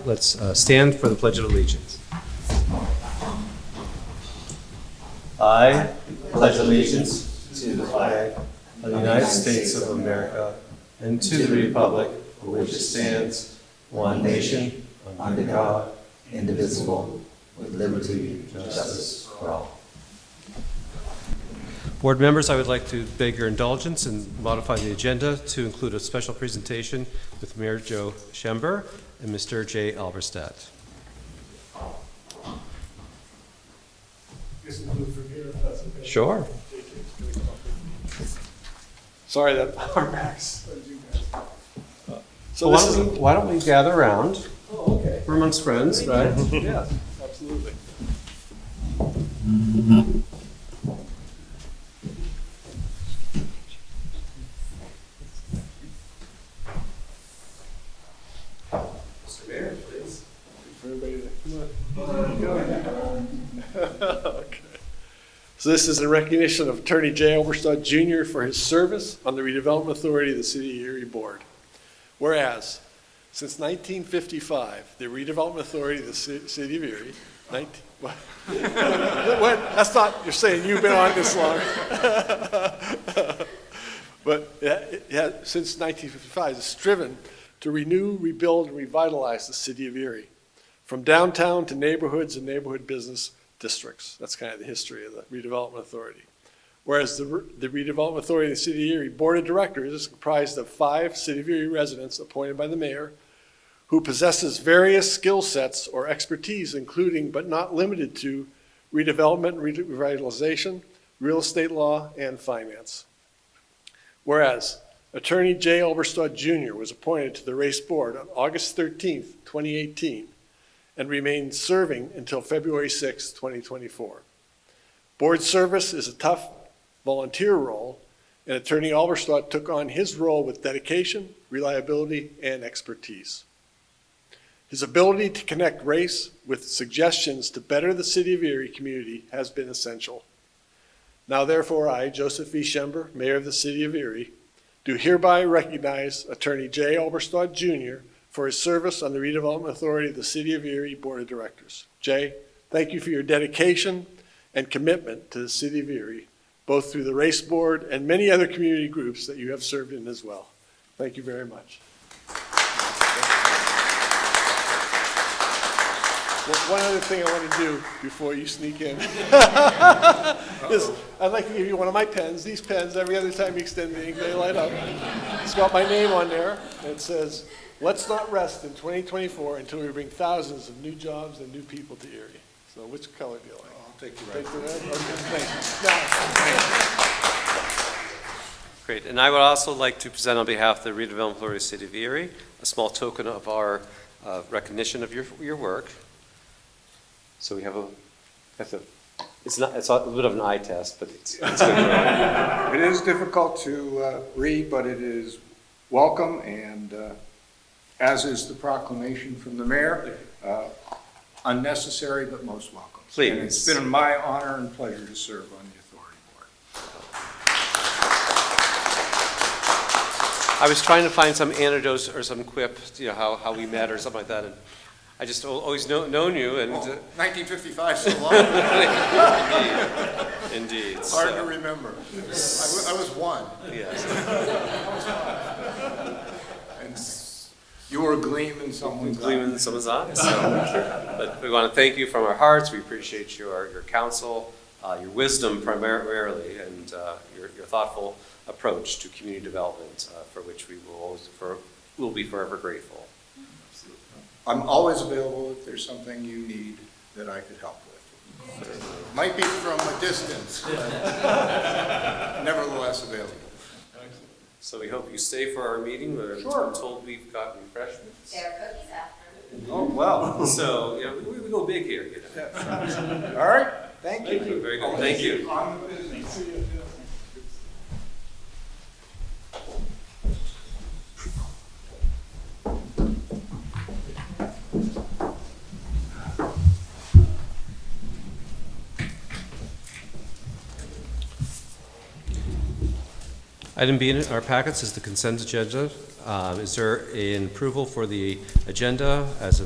let's stand for the Pledge of Allegiance. I pledge allegiance to the flag of the United States of America and to the republic for which it stands, one nation, under God, indivisible, with liberty and justice for all. Board members, I would like to beg your indulgence and modify the agenda to include a special presentation with Mayor Joe Schember and Mr. Jay Alberstadt. Sure. Sorry that our backs. So why don't we gather around? Oh, okay. We're amongst friends, right? Yes, absolutely. Mr. Mayor, please. For everybody to come on. Okay. So this is in recognition of Attorney Jay Alberstadt Jr. for his service on the Redevelopment Authority of the City of Erie Board. Whereas, since 1955, the Redevelopment Authority of the City of Erie, what? That's not, you're saying you've been on this long. But since 1955, it's striven to renew, rebuild, and revitalize the City of Erie, from downtown to neighborhoods and neighborhood business districts. That's kind of the history of the Redevelopment Authority. Whereas the Redevelopment Authority of the City of Erie Board of Directors is comprised of 5 City of Erie residents appointed by the mayor, who possesses various skill sets or expertise, including but not limited to redevelopment and revitalization, real estate law, and finance. Whereas Attorney Jay Alberstadt Jr. was appointed to the race board on August 13th, 2018, and remains serving until February 6, 2024. Board service is a tough volunteer role, and Attorney Alberstadt took on his role with dedication, reliability, and expertise. His ability to connect race with suggestions to better the City of Erie community has been essential. Now therefore I, Joseph V. Schember, Mayor of the City of Erie, do hereby recognize Attorney Jay Alberstadt Jr. for his service on the Redevelopment Authority of the City of Erie Board of Directors. Jay, thank you for your dedication and commitment to the City of Erie, both through the race board and many other community groups that you have served in as well. Thank you very much. One other thing I want to do before you sneak in is I'd like to give you one of my pens. These pens, every other time you extend the ink, they light up. It's got my name on there, and it says, "Let's not rest in 2024 until we bring thousands of new jobs and new people to Erie." So which color do you like? I'll take the red. Take the red? Okay, thanks. Great, and I would also like to present on behalf of the Redevelopment Authority of the City of Erie a small token of our recognition of your work. So we have it's a bit of an eye test, but it's good. It is difficult to read, but it is welcome, and as is the proclamation from the mayor, unnecessary but most welcome. Please. And it's been my honor and pleasure to serve on the authority board. I was trying to find some anecdotes or some quip, how we met or something like that, and I just always known you, and 1955 so long. Indeed. Hard to remember. I was one. Yes. And you were a gleam in someone's eye. In someone's eyes. But we want to thank you from our hearts. We appreciate your counsel, your wisdom primarily, and your thoughtful approach to community development, for which we will be forever grateful. I'm always available if there's something you need that I could help with. Might be from a distance, but nevertheless available. So we hope you stay for our meeting. We're told we've got refreshments. There are cookies after. Oh, well. So we go big here. All right. Thank you. Very good. Thank you. On the business. Item B in our packets is the consent agenda. Is there an approval for the agenda as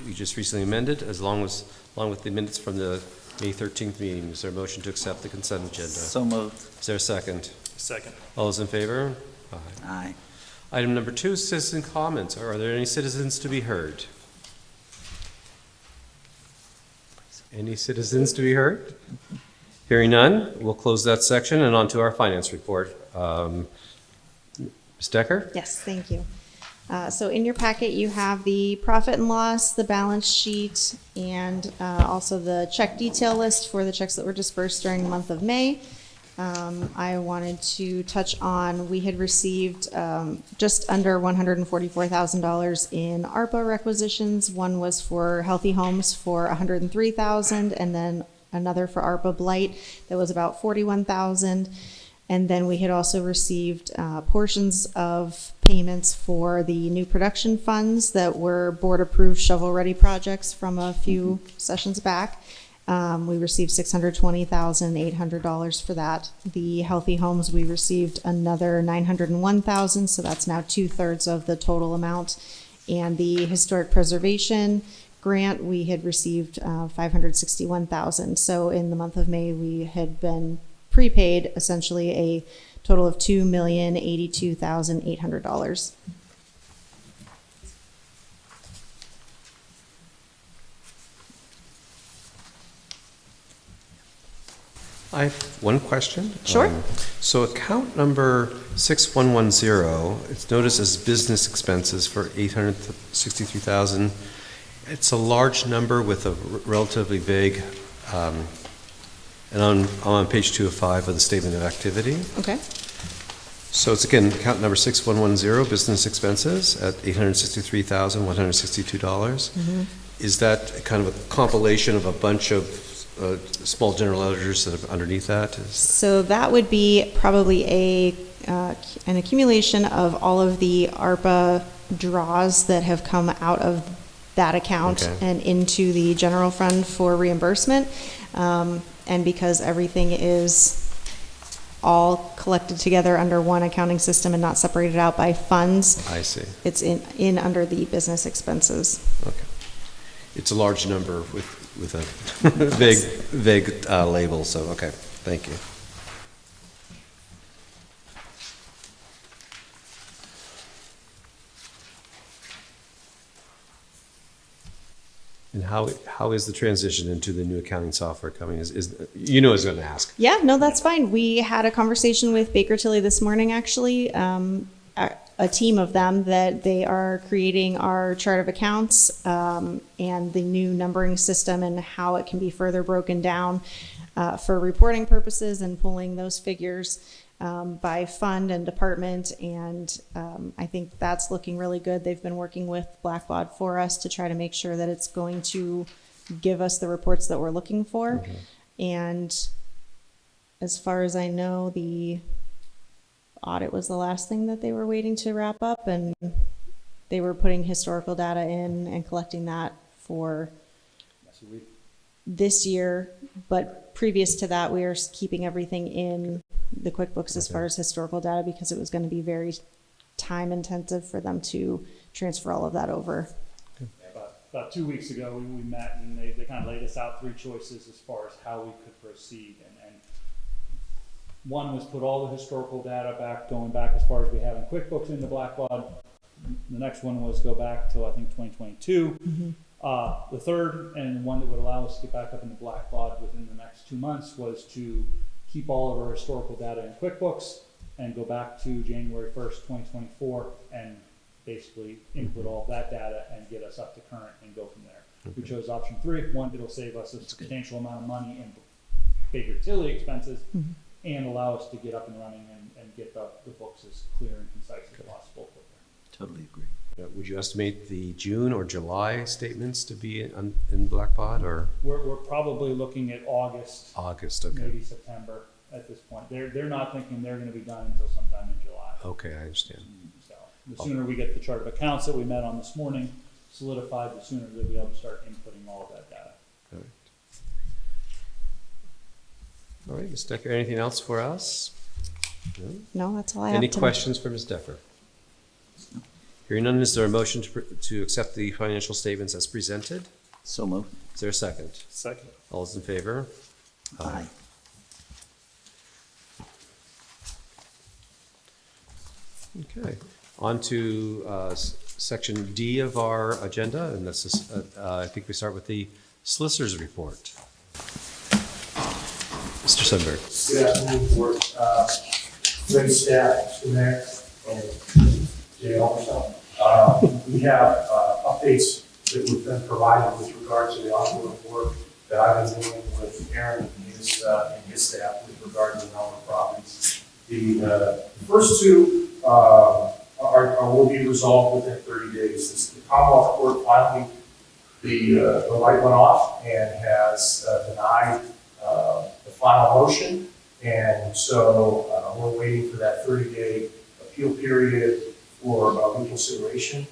we just recently amended, along with the minutes from the May 13th meeting. Is there a motion to accept the consent agenda? So moved. Is there a second? Second. All those in favor? Aye. Aye. Item number 2, citizen comments. Are there any citizens to be heard? Any citizens to be heard? Hearing none, we'll close that section and on to our finance report. Ms. Decker? Yes, thank you. So in your packet, you have the profit and loss, the balance sheet, and also the check detail list for the checks that were dispersed during the month of May. I wanted to touch on, we had received just under $144,000 in ARPA requisitions. One was for Healthy Homes for $103,000, and then another for ARPA Blight that was about $41,000. And then we had also received portions of payments for the new production funds that were board-approved shovel-ready projects from a few sessions back. We received $620,800 for that. The Healthy Homes, we received another $901,000, so that's now 2/3 of the total amount. And the Historic Preservation grant, we had received $561,000. So in the month of May, we had been prepaid essentially a total of $2,082,800. I have one question. Sure. So account number 6110, it's noticed as business expenses for $863,000. It's a large number with a relatively vague, and on page 2 of 5 of the statement of activity. Okay. So it's again, account number 6110, business expenses at $863,162. Is that kind of a compilation of a bunch of small general ledgers that are underneath that? So that would be probably an accumulation of all of the ARPA draws that have come out of that account and into the general fund for reimbursement. And because everything is all collected together under one accounting system and not separated out by funds, I see. it's in under the business expenses. Okay. It's a large number with a vague label, so, okay, thank you. And how is the transition into the new accounting software coming? Is you know I was going to ask. Yeah, no, that's fine. We had a conversation with Baker Tilly this morning, actually, a team of them, that they are creating our chart of accounts and the new numbering system and how it can be further broken down for reporting purposes and pulling those figures by fund and department. And I think that's looking really good. They've been working with Blackbaud for us to try to make sure that it's going to give us the reports that we're looking for. And as far as I know, the audit was the last thing that they were waiting to wrap up, and they were putting historical data in and collecting that for this year. But previous to that, we were keeping everything in the QuickBooks as far as historical data, because it was going to be very time intensive for them to transfer all of that over. About 2 weeks ago, we met and they kind of laid us out 3 choices as far as how we could proceed. And one was put all the historical data going back as far as we have in QuickBooks into Blackbaud. The next one was go back till I think 2022. The third, and one that would allow us to get back up into Blackbaud within the next 2 months, was to keep all of our historical data in QuickBooks and go back to January 1st, 2024, and basically input all of that data and get us up to current and go from there. We chose option 3. One, it'll save us a substantial amount of money in Baker Tilly expenses and allow us to get up and running and get the books as clear and concise as possible. Totally agree. Would you estimate the June or July statements to be in Blackbaud, or? We're probably looking at August, Okay. maybe September at this point. They're not thinking they're going to be done until sometime in July. Okay, I understand. So the sooner we get the chart of accounts that we met on this morning solidified, the sooner we'll be able to start inputting all of that data. All right. All right, Ms. Decker, anything else for us? No? No, that's all I have. Any questions for Ms. Decker? Hearing none, is there a motion to accept the financial statements as presented? So moved. Is there a second? Second. All those in favor? Aye. Okay, on to section D of our agenda, and this is, I think we start with the solicitor's report. Mr. Sundberg. Good afternoon, board. Great staff, Mr. Mayor, and Jay Alderson. We have updates that we've been provided with regard to the ongoing work that I've been doing with Aaron and his staff with regard to the number of properties. The first two will be resolved within 30 days. The Commonwealth Court finally, the light went off and has denied the final motion, and so we're waiting for that 30-day appeal period for reconsideration.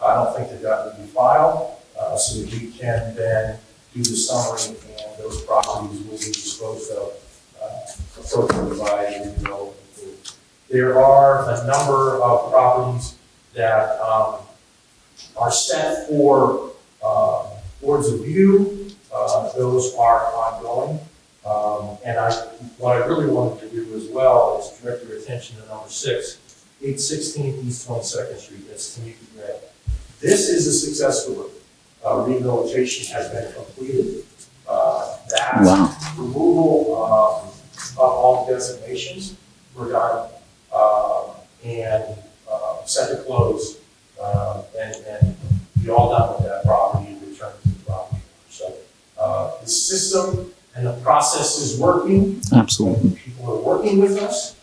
I don't think that will be filed, so that we can then do the summary, and those properties will be disposed of appropriately by the Redevelopment. There are a number of properties that are set for boards of view. Those are ongoing. And what I really wanted to do as well is direct your attention to number 6, 816 East 22nd Street. That's Tamika Gray. This is a success story. Rehabilitation has been completed. That removal of all designations were done and set to close and be all done with that property and return to the property. So the system and the process is working. Absolutely. People are working with us,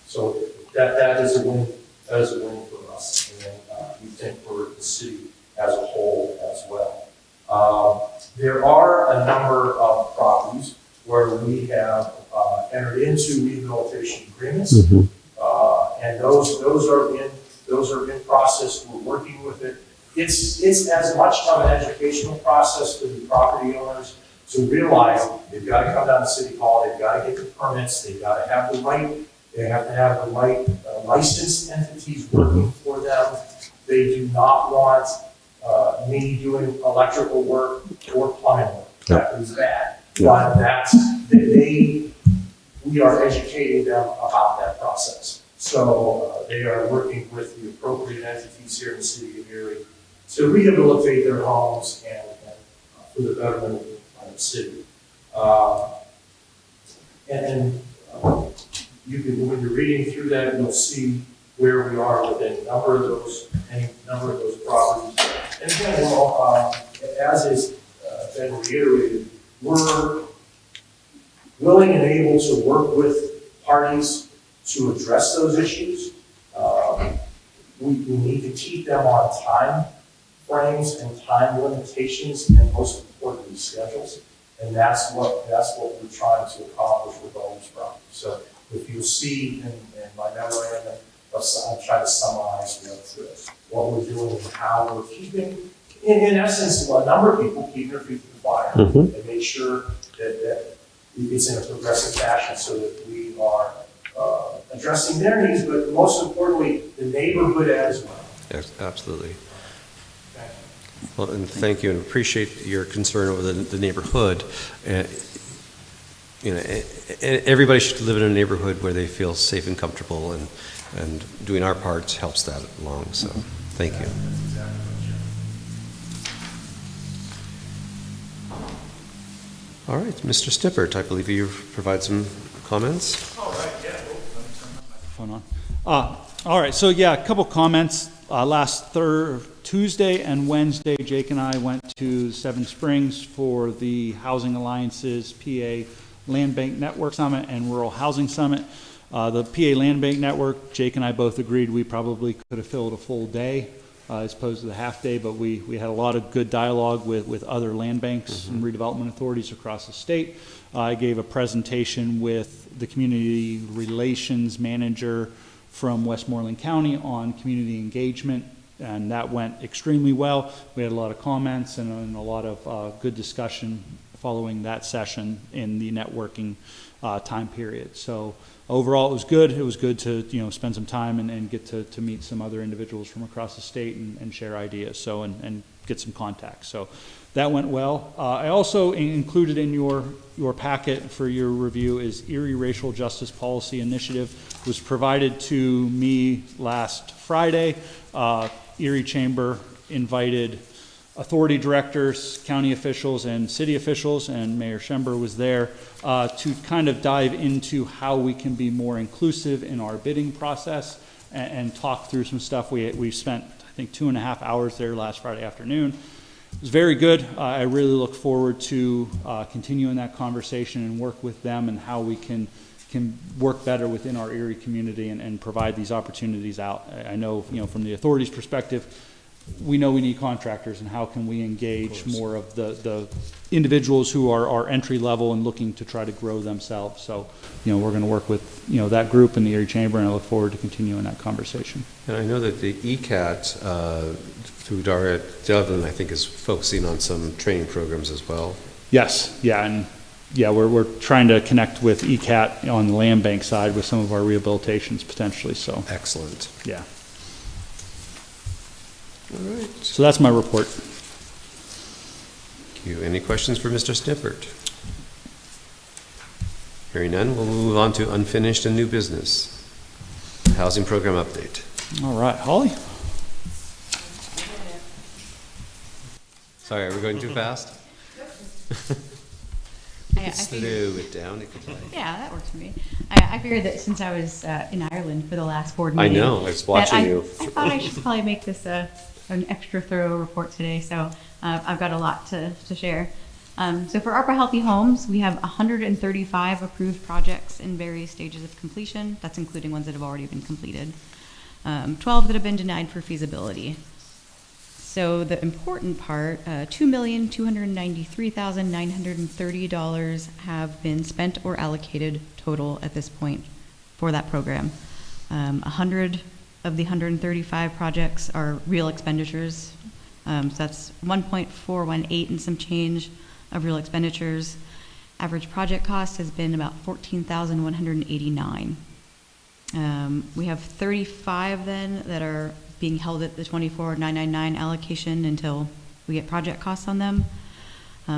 so that is a win. That is a win for us, and we think for the city as a whole as well. There are a number of properties where we have entered into rehabilitation agreements, and those are in process. We're working with it. It's as much of an educational process for the property owners to realize they've got to come down to City Hall, they've got to get the permits, they've got to have the right, they have to have the right licensed entities working for them. They do not want me doing electrical work or plumbing work. That is bad. But we are educating them about that process. So they are working with the appropriate entities here in the city of Erie to rehabilitate their homes and for the betterment of the city. You can, when you're reading through that, you'll see where we are with any number of those properties. And again, as is been reiterated, we're willing and able to work with parties to address those issues. We need to keep them on time frames and time limitations, and most importantly, schedules. And that's what we're trying to accomplish with all these properties. So if you see in my memorandum, I'm trying to summarize what we're doing and how we're keeping, in essence, a number of people keep their feet to the fire and make sure that it's in a progressive fashion so that we are addressing their needs, but most importantly, the neighborhood as well. Yes, absolutely. Well, and thank you, and appreciate your concern over the neighborhood. Everybody should live in a neighborhood where they feel safe and comfortable, and doing our part helps that along. So, thank you. All right, Mr. Stippert, I believe you provide some comments. All right, yeah. Phone on. All right, so yeah, a couple comments. Last Tuesday and Wednesday, Jake and I went to Seven Springs for the Housing Alliance's PA Land Bank Network Summit and Rural Housing Summit. The PA Land Bank Network, Jake and I both agreed we probably could have filled a full day as opposed to the half day, but we had a lot of good dialogue with other land banks and redevelopment authorities across the state. I gave a presentation with the community relations manager from Westmoreland County on community engagement, and that went extremely well. We had a lot of comments and a lot of good discussion following that session in the networking time period. So overall, it was good. It was good to, spend some time and get to meet some other individuals from across the state and share ideas, so, and get some contacts. So that went well. I also included in your packet for your review is Erie Racial Justice Policy Initiative. It was provided to me last Friday. Erie Chamber invited authority directors, county officials, and city officials, and Mayor Schember was there to kind of dive into how we can be more inclusive in our bidding process and talk through some stuff. We spent, I think, 2.5 hours there last Friday afternoon. It was very good. I really look forward to continuing that conversation and work with them and how we can work better within our Erie community and provide these opportunities out. I know, from the authority's perspective, we know we need contractors, and how can we engage more of the individuals who are entry level and looking to try to grow themselves. So, we're going to work with, that group in the Erie Chamber, and I look forward to continuing that conversation. And I know that the ECAT, through Daria Devlin, I think, is focusing on some training programs as well. Yes, yeah, and we're trying to connect with ECAT on the land bank side with some of our rehabilitations potentially, so. Excellent. Yeah. All right. So that's my report. Thank you. Any questions for Mr. Snippert? Hearing none, we'll move on to unfinished and new business. Housing program update. All right, Holly? Sorry, are we going too fast? I Slow figured, it down if you'd like. yeah, that works for me. I figured that since I was in Ireland for the last board I meeting. know, I was watching that you. I thought I should probably make this an extra thorough report today, so I've got a lot to share. So for ARPA Healthy Homes, we have 135 approved projects in various stages of completion. That's including ones that have already been completed. 12 that have been denied for feasibility. So the important part, $2,293,930 have been spent or allocated total at this point for that program. 100 of the 135 projects are real expenditures. So that's 1.418 and some change of real expenditures. Average project cost has been about $14,189. We have 35 then that are being held at the 24,999 allocation until we get project costs on them.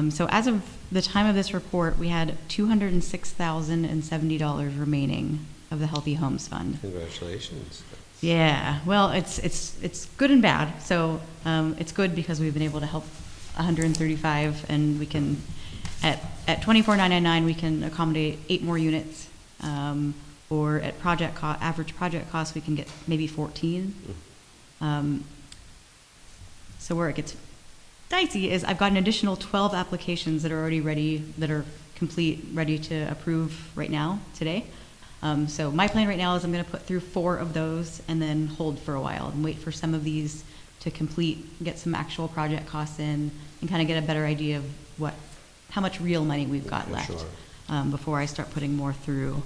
So as of the time of this report, we had $206,070 remaining of the Healthy Homes Fund. Congratulations. Yeah, well, it's good and bad. So it's good because we've been able to help 135, and we can at 24,999 we can accommodate 8 more units. Or at average project cost, we can get maybe 14. So where it gets dicey is I've got an additional 12 applications that are already ready, that are complete, ready to approve right now, today. So my plan right now is I'm going to put through 4 of those and then hold for a while and wait for some of these to complete, get some actual project costs in, and kind of get a better idea of how much real money we've got left before I start putting more through.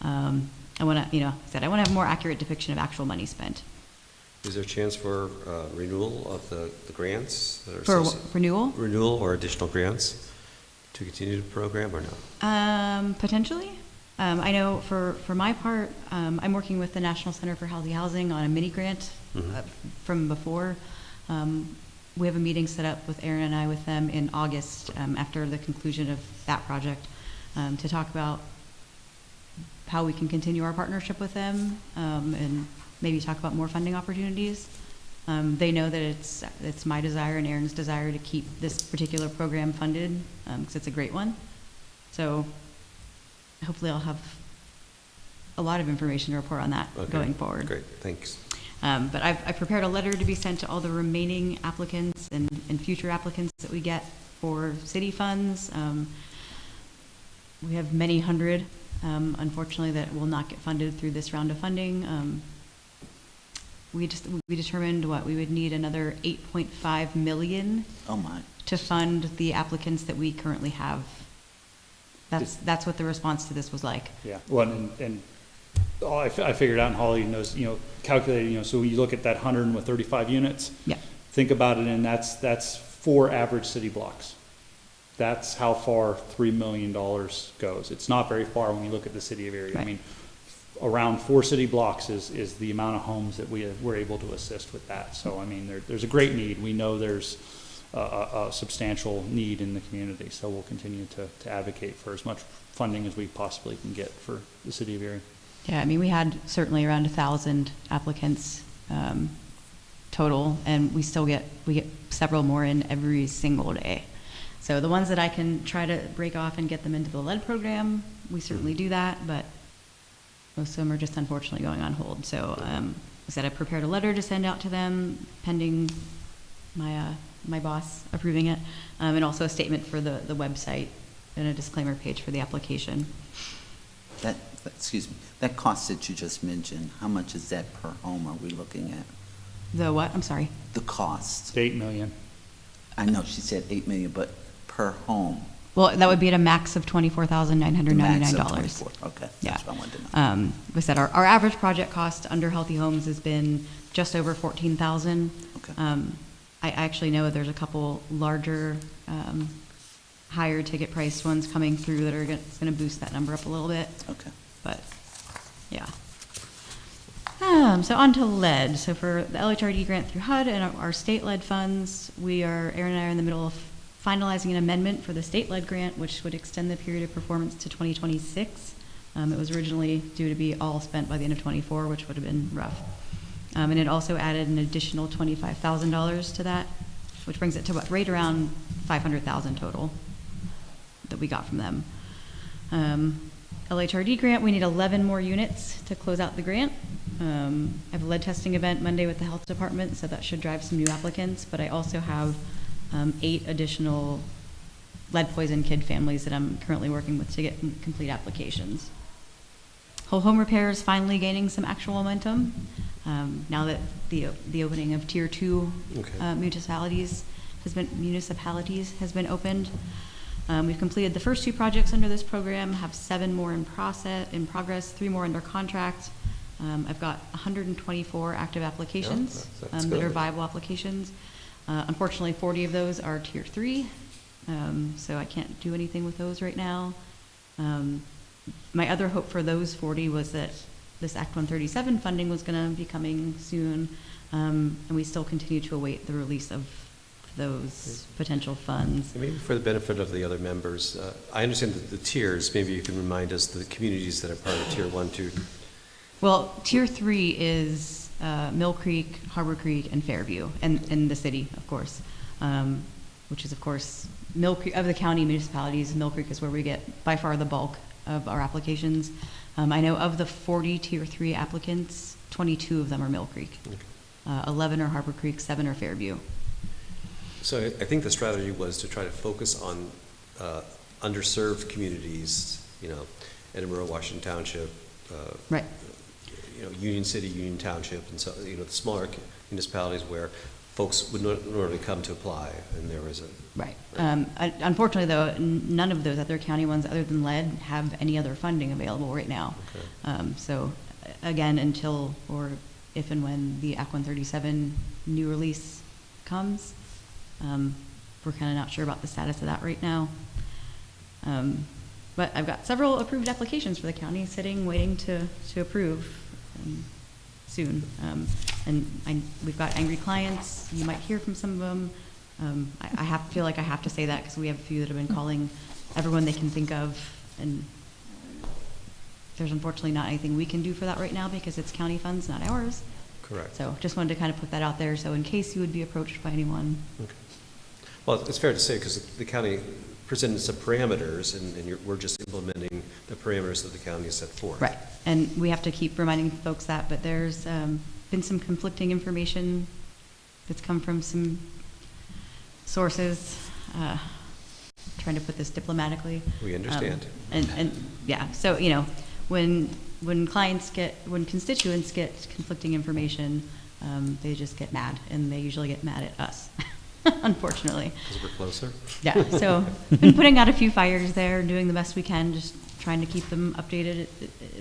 I want to, I want to have a more accurate depiction of actual money spent. Is there a chance for renewal of the grants? That are For renewal? Renewal or additional grants to continue the program or no? Potentially. I know for my part, I'm working with the National Center for Healthy Housing on a mini grant from before. We have a meeting set up with Aaron and I with them in August after the conclusion of that project to talk about how we can continue our partnership with them and maybe talk about more funding opportunities. They know that it's my desire and Aaron's desire to keep this particular program funded because it's a great one. So hopefully I'll have a lot of information to report on that going forward. Great, thanks. But I've prepared a letter to be sent to all the remaining applicants and future applicants that we get for city funds. We have many hundred, unfortunately, that will not get funded through this round of funding. We determined we would need another 8.5 million to fund the applicants that we currently have. That's what the response to this was like. Yeah, well, and I figured out, and Holly knows, calculating, so when you look at that 135 units, Yeah. think about it, and that's 4 average city blocks that's how far $3 million goes. It's not very far when you look at the city of Erie. I Right. mean, around 4 city blocks is the amount of homes that we're able to assist with that. So, I mean, there's a great need. We know there's a substantial need in the community, so we'll continue to advocate for as much funding as we possibly can get for the city of Erie. Yeah, I mean, we had certainly around 1,000 applicants total, and we get several more in every single day. So the ones that I can try to break off and get them into the lead program, we certainly do that, but most of them are just unfortunately going on hold. So I said I prepared a letter to send out to them pending my boss approving it, and also a statement for the website and a disclaimer page for the application. Excuse me, that cost that you just mentioned, how much is that per home are we looking at? The what? I'm sorry. The cost. $8 million. I know she said 8 million, but per home. Well, that would be at a max of $24,999. The max of 24. Okay, Yeah. that's what I wanted to know. We said our average project cost under Healthy Homes has been just over $14,000. Okay. I actually know there's a couple larger, higher ticket priced ones coming through that are going to boost that number up a little bit. Okay. But, yeah. So on to lead. So for the LHRD grant through HUD and our state lead funds, Aaron and I are in the middle of finalizing an amendment for the state lead grant, which would extend the period of performance to 2026. It was originally due to be all spent by the end of 24, which would have been rough. And it also added an additional $25,000 to that, which brings it to right around $500,000 total that we got from them. LHRD grant, we need 11 more units to close out the grant. I have a lead testing event Monday with the health department, so that should drive some new applicants, but I also have 8 additional lead poison kid families that I'm currently working with to get complete applications. Whole home repair is finally gaining some actual momentum now that the opening of Tier 2 municipalities has been opened. We've completed the first 2 projects under this program, have 7 more in progress, 3 more under contract. I've got 124 active applications that's that are good. viable applications. Unfortunately, 40 of those are Tier 3, so I can't do anything with those right now. My other hope for those 40 was that this Act 137 funding was going to be coming soon, and we still continue to await the release of those potential funds. Maybe for the benefit of the other members, I understand the tiers. Maybe you can remind us the communities that are part of Tier 1, 2. Well, Tier 3 is Mill Creek, Harbor Creek, and Fairview, and the city, of course, which is, of course, Mill Creek, of the county municipalities, Mill Creek is where we get by far the bulk of our applications. I know of the 40 Tier 3 applicants, 22 of them are Mill Creek. Okay. 11 are Harbor Creek, 7 are Fairview. So I think the strategy was to try to focus on underserved communities, Edinburgh, Washington Township, Right. Union City, Union Township, and so, the smaller municipalities where folks would normally come to apply, and there was a... Right. Unfortunately, though, none of those other county ones, other than lead, have any other funding available right now. Okay. So, again, until or if and when the Act 137 new release comes, we're kind of not sure about the status of that right now. But I've got several approved applications for the county sitting, waiting to approve soon. And we've got angry clients. You might hear from some of them. I feel like I have to say that because we have a few that have been calling everyone they can think of, and there's unfortunately not anything we can do for that right now because it's county funds, not ours. Correct. So just wanted to kind of put that out there. So in case you would be approached by anyone. Okay. Well, it's fair to say, because the county presented some parameters, and we're just implementing the parameters that the county has set forth. Right. And we have to keep reminding folks that, but there's been some conflicting information that's come from some sources, trying to put this diplomatically. We understand. And yeah, so, when constituents get conflicting information, they just get mad, and they usually get mad at us, unfortunately. Because we're closer? Yeah, so been putting out a few fires there, doing the best we can, just trying to keep them updated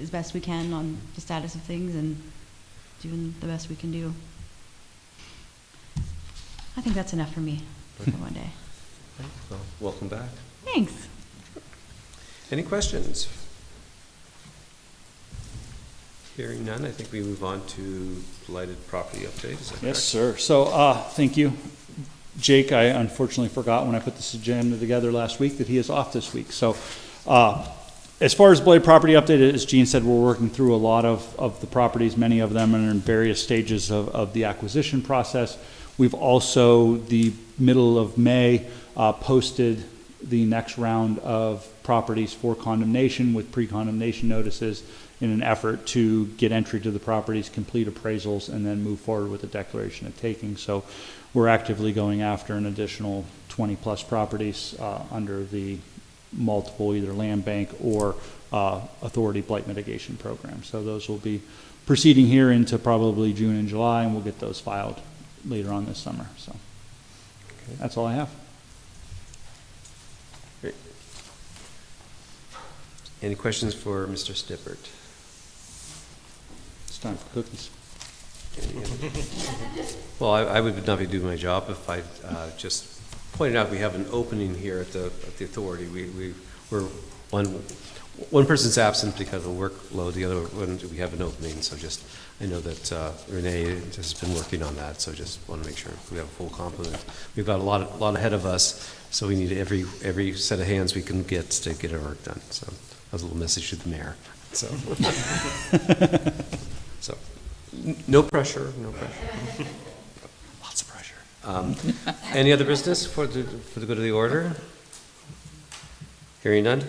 as best we can on the status of things and doing the best we can do. I think that's enough for me for one day. Okay. Well, welcome back. Thanks. Any questions? Hearing none, I think we move on to blighted property update. Is that Yes, correct? sir. So, thank you. Jake, I unfortunately forgot when I put this agenda together last week that he is off this week. So, as far as blighted property update, as Gene said, we're working through a lot of the properties. Many of them are in various stages of the acquisition process. We've also, the middle of May, posted the next round of properties for condemnation with pre-condemnation notices in an effort to get entry to the properties, complete appraisals, and then move forward with a declaration of taking. So we're actively going after an additional 20-plus properties under the multiple either land bank or authority blight mitigation program. So those will be proceeding here into probably June and July, and we'll get those filed later on this summer. So that's all I have. Great. Any questions for Mr. Stippert? It's time for cookies. Well, I would not be doing my job if I just pointed out we have an opening here at the authority. We're one person's absent because of workload, the other one, we have an opening, so just, I know that Renee has been working on that, so just want to make sure we have a full complement. We've got a lot ahead of us, so we need every set of hands we can get to get our work done. So that was a little message to the mayor. So, so no pressure, no pressure. Lots of pressure. Any other business for the good of the order? Hearing none.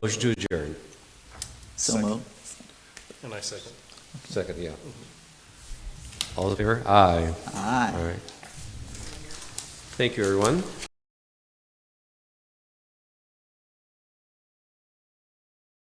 Motion to adjourn. So moved. And I second. Second, yeah. All in favor? Aye. Aye. All right. Thank you, everyone.